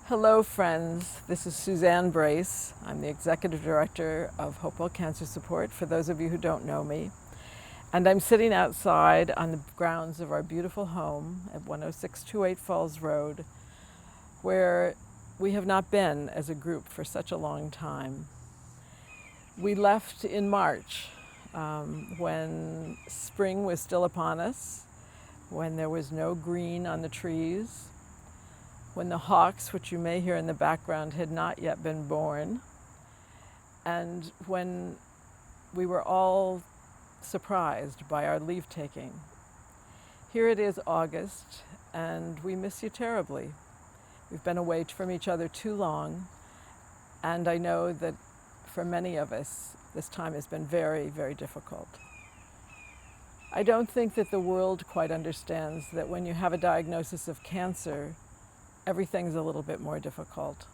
Hello friends, this is Suzanne Brace. I'm the Executive Director of HopeWell Cancer Support, for those of you who don't know me. And I'm sitting outside on the grounds of our beautiful home at 10628 Falls Road, where we have not been as a group for such a long time. We left in March when spring was still upon us, when there was no green on the trees, when the hawks, which you may hear in the background, had not yet been born, and when we were all surprised by our leave-taking. Here it is August, and we miss you terribly. We've been away from each other too long, and I know that for many of us, this time has been very, very difficult. I don't think that the world quite understands that when you have a diagnosis of cancer, everything's a little bit more difficult.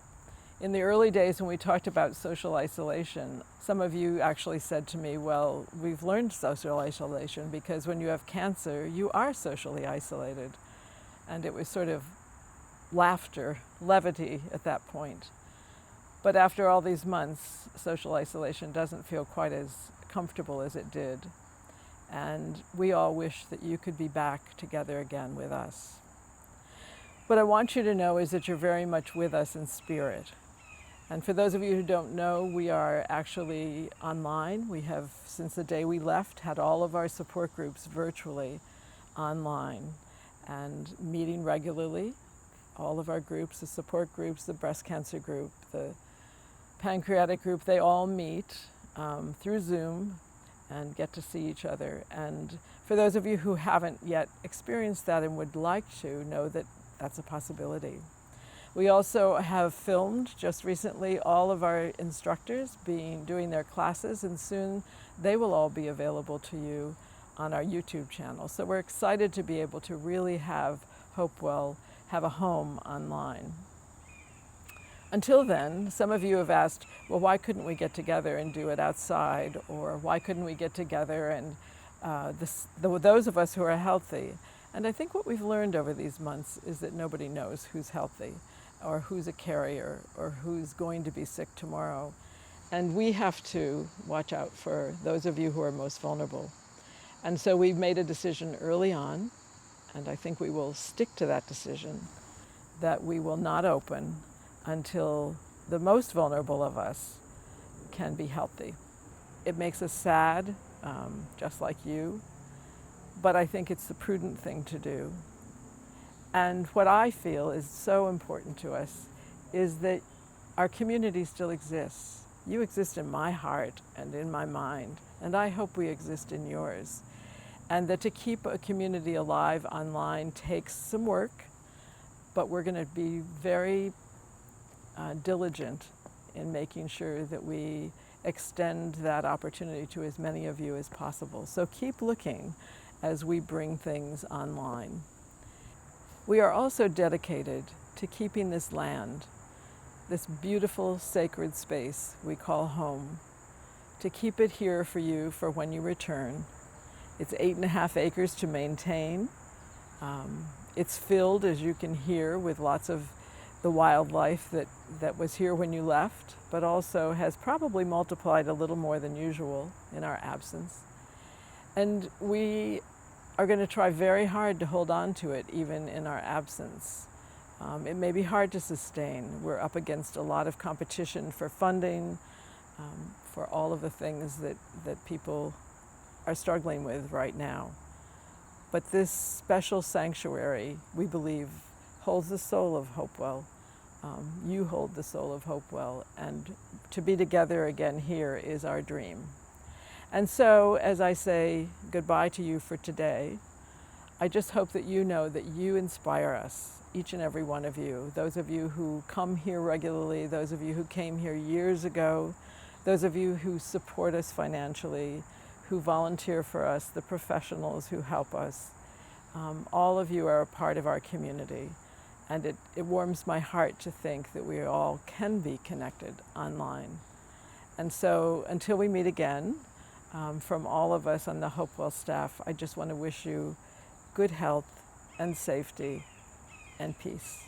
In the early days when we talked about social isolation, some of you actually said to me, well, we've learned social isolation because when you have cancer, you are socially isolated. And it was sort of laughter, levity at that point. But after all these months, social isolation doesn't feel quite as comfortable as it did. And we all wish that you could be back together again with us. What I want you to know is that you're very much with us in spirit. And for those of you who don't know, we are actually online. We have, since the day we left, had all of our support groups virtually online and meeting regularly. All of our groups, the support groups, the breast cancer group, the pancreatic group, they all meet through Zoom and get to see each other. And for those of you who haven't yet experienced that and would like to, know that that's a possibility. We also have filmed just recently all of our instructors doing their classes, and soon they will all be available to you on our YouTube channel. So we're excited to be able to really have HopeWell have a home online. Until then, some of you have asked, well, why couldn't we get together and do it outside? Or why couldn't we get together and those of us who are healthy? And I think what we've learned over these months is that nobody knows who's healthy or who's a carrier or who's going to be sick tomorrow. And we have to watch out for those of you who are most vulnerable. And so we've made a decision early on, and I think we will stick to that decision, that we will not open until the most vulnerable of us can be healthy. It makes us sad, just like you. But I think it's the prudent thing to do. And what I feel is so important to us is that our community still exists. You exist in my heart and in my mind, and I hope we exist in yours. And that to keep a community alive online takes some work, but we're going to be very diligent in making sure that we extend that opportunity to as many of you as possible. So keep looking as we bring things online. We are also dedicated to keeping this land, this beautiful sacred space we call home, to keep it here for you for when you return. It's 8.5 acres to maintain. It's filled, as you can hear, with lots of the wildlife that was here when you left, but also has probably multiplied a little more than usual in our absence. And we are going to try very hard to hold on to it even in our absence. It may be hard to sustain. We're up against a lot of competition for funding, for all of the things that people are struggling with right now. But this special sanctuary, we believe, holds the soul of HopeWell. You hold the soul of HopeWell, and to be together again here is our dream. And so, as I say goodbye to you for today, I just hope that you know that you inspire us, each and every one of you. Those of you who come here regularly, those of you who came here years ago, those of you who support us financially, who volunteer for us, the professionals who help us. All of you are a part of our community. And it warms my heart to think that we all can be connected online. And so until we meet again, from all of us on the HopeWell staff, I just want to wish you good health and safety and peace.